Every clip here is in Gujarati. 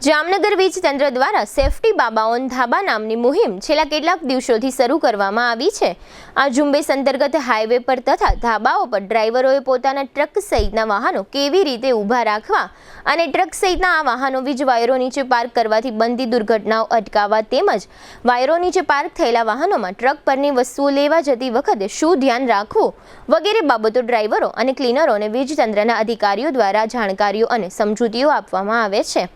જામનગર વીજ તંત્ર દ્વારા સેફટી બાબા ઓન ધાબા નામની મુહિમ છેલ્લા કેટલાક દિવસોથી શરૂ કરવામાં આવી છે। આ ઝુંબેશ અંતર્ગત હાઈવે પર તથા ધાબાઓ પર ડ્રાઈવરોએ પોતાના ટ્રક સહિતના વાહનો કેવી રીતે ઊભા રાખવા અને ટ્રક સહિતના આ વાહનો વીજ વાયરો નીચે પાર્ક કરવાથી બનતી દુર્ઘટનાઓ અટકાવવા તેમજ વાયરો નીચે પાર્ક થયેલા વાહનોમાં ટ્રક પરની વસ્તુઓ લેવા જતી વખતે શું ધ્યાન રાખવું વગેરે બાબતો ડ્રાઈવરો અને ક્લીનરોને વીજ તંત્રના અધિકારીઓ દ્વારા જાણકારીઓ અને સમજૂતીઓ આપવામાં આવે છે।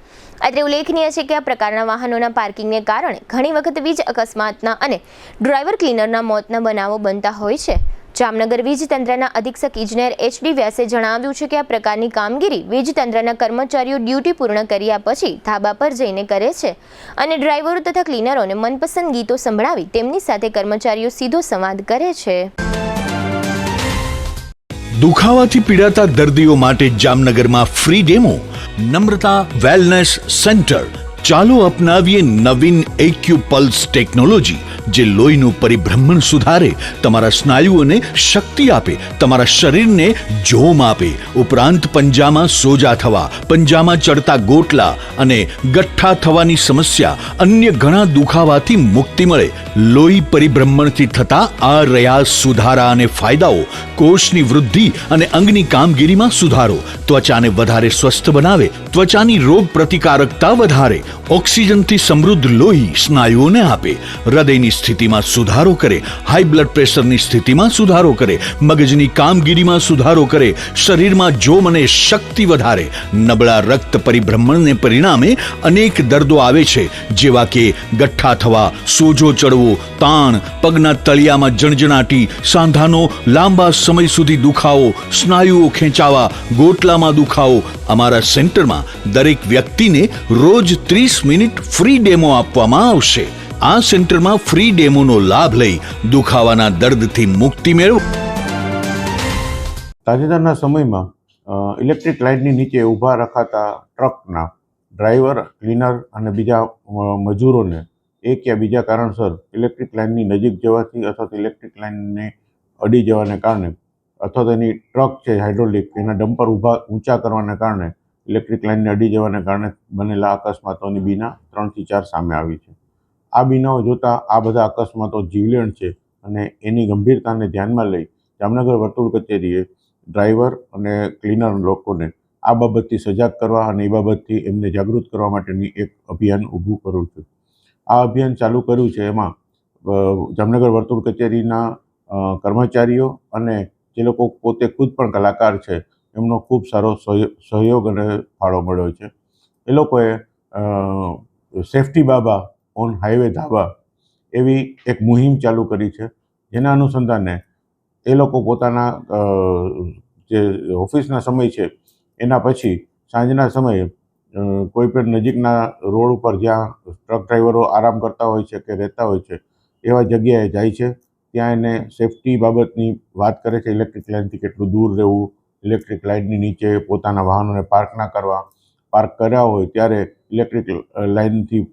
અત્રે ઉલ્લેખનીય છે કે આ પ્રકારના વાહનોના પાર્કિંગને કારણે ઘણી વખત વીજ અકસ્માતના અને ડ્રાઈવર ક્લીનરના મોતના બનાવો બનતા હોય છે। જામનગર વીજ તંત્રના અધિક્ષક ઇજનેર એચ.ડી. વ્યાસે જણાવ્યું છે કે આ પ્રકારની કામગીરી વીજ તંત્રના કર્મચારીઓ ડ્યુટી પૂર્ણ કર્યા પછી ધાબા પર જઈને કરે છે અને ડ્રાઈવરો તથા ક્લીનરોને મનપસંદ ગીતો સંભળાવી તેમની સાથે કર્મચારીઓ સીધો સંવાદ કરે છે। દુખાવાથી પીડાતા દર્દીઓ માટે જામનગરમાં ફ્રી ડેમો નમ્રતા વેલનેસ સેન્ટર। ચાલો અપનાવીએ નવીન એક્યુપલ્સ ટેકનોલોજી જે લોહીનું પરિભ્રમણ સુધારે, તમારા સ્નાયુઓને શક્તિ આપે, તમારા શરીરને જોમ આપે, ઉપરાંત પંજામાં સોજા થવા, પંજામાં ચડતા ગોટલા અને ગઠ્ઠા થવાની સમસ્યા, અન્ય ઘણા દુખાવાથી મુક્તિ મળે। લોહી પરિભ્રમણથી થતા આ રહ્યા સુધારા અને ફાયદાઓ કોષની વૃદ્ધિ અને અંગની કામગીરીમાં સુધારો, ત્વચાને વધારે સ્વસ્થ બનાવે, ત્વચાની રોગ પ્રતિકારકતા વધારે, ઓક્સિજનથી સમૃદ્ધ લોહી સ્નાયુઓને આપે, હૃદયની સ્થિતિમાં સુધારો કરે, હાઈ બ્લડ પ્રેશરની સ્થિતિમાં સુધારો કરે, મગજની કામગીરીમાં સુધારો કરે, શરીરમાં જોમ અને શક્તિ વધારે, નબળા રક્ત પરિભ્રમણને પરિણામે અનેક દર્દો આવે છે જેવા કે ગઠ્ઠા થવા, સોજો ચડવો, તાણ, પગના તળિયામાં જણજણાટી, સાંધાનો લાંબા સમય સુધી દુખાવો, સ્નાયુઓ ખેંચાવા, ગોટલામાં દુખાવો। અમારા સેન્ટરમાં દરેક વ્યક્તિને રોજ 30 મિનિટ ફ્રી ડેમો આપવામાં આવશે। આ સેન્ટરમાં ફ્રી ડેમોનો લાભ લઈ દુખાવાના દર્દથી મુક્તિ મેળવો। તાજેતરના સમયમાં ઇલેક્ટ્રિક લાઇનની નીચે ઊભા રખાતા ટ્રકના ડ્રાઈવર, ક્લીનર અને બીજા મજૂરોને એક યા બીજા કારણસર ઇલેક્ટ્રિક લાઇનની નજીક જવાથી અથવા તો ઇલેક્ટ્રિક લાઇનને અડી જવાને કારણે અથવા તો એની ટ્રક છે હાઇડ્રોલિક એના ડમ્પર ઊંચા કરવાને કારણે ઇલેક્ટ્રિક લાઇનને અડી જવાને કારણે બનેલા અકસ્માતોની બીના 3 થી 4 સામે આવી છે। આ બીનાઓ જોતાં આ બધા અકસ્માતો જીવલેણ છે અને એની ગંભીરતાને ધ્યાનમાં લઈ જામનગર વર્તુળ કચેરીએ ડ્રાઈવર અને ક્લીનર લોકોને આ બાબતથી સજાગ કરવા અને એ બાબતથી એમને જાગૃત કરવા માટેની એક અભિયાન ઊભું કર્યું છે। આ અભિયાન ચાલુ કર્યું છે એમાં જામનગર વર્તુળ કચેરીના કર્મચારીઓ અને જે લોકો પોતે ખુદ પણ કલાકાર છે એમનો ખૂબ સારો સહયોગ અને ફાળો મળ્યો છે। એ લોકોએ સેફટી બાબા ઓન હાઈવે ધાબા એવી એક મુહિમ ચાલુ કરી છે, જેના અનુસંધાને એ લોકો પોતાના જે ઓફિસના સમય છે એના પછી સાંજના સમયે કોઈ પણ નજીકના રોડ ઉપર જ્યાં ટ્રક ડ્રાઈવરો આરામ કરતા હોય છે કે રહેતા હોય છે એવા જગ્યાએ જાય છે। ત્યાં એને સેફટી બાબતની વાત કરે છે, ઇલેક્ટ્રિક લાઇનથી કેટલું દૂર રહેવું, ઇલેક્ટ્રિક લાઇનની નીચે પોતાના વાહનોને પાર્ક ના કરવા, પાર્ક કર્યા હોય ત્યારે ઇલેક્ટ્રિક લાઇનથી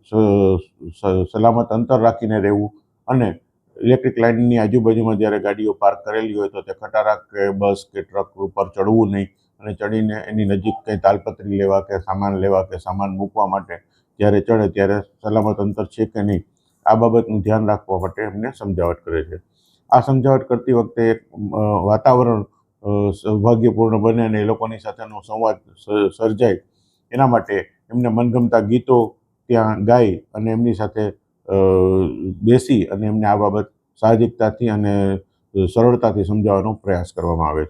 સલામત અંતર રાખીને રહેવું અને ઇલેક્ટ્રિક લાઇનની આજુબાજુમાં જ્યારે ગાડીઓ પાર્ક કરેલી હોય તો તે ખટારા કે બસ કે ટ્રક ઉપર ચડવું નહીં અને ચડીને એની નજીક કંઈ તાલપત્રી લેવા કે સામાન મૂકવા માટે જ્યારે ચડે ત્યારે સલામત અંતર છે કે નહીં આ બાબતનું ધ્યાન રાખવા માટે એમને સમજાવટ કરે છે। આ સમજાવટ કરતી વખતે એક વાતાવરણ સૌભાગ્યપૂર્ણ બને અને એ લોકોની સાથેનો સંવાદ સર્જાય એના માટે એમને મનગમતા ગીતો ત્યાં ગાઈ અને એમની સાથે બેસી અને એમને આ બાબત સાહજિકતાથી અને સરળતાથી સમજાવવાનો પ્રયાસ કરવામાં આવે છે।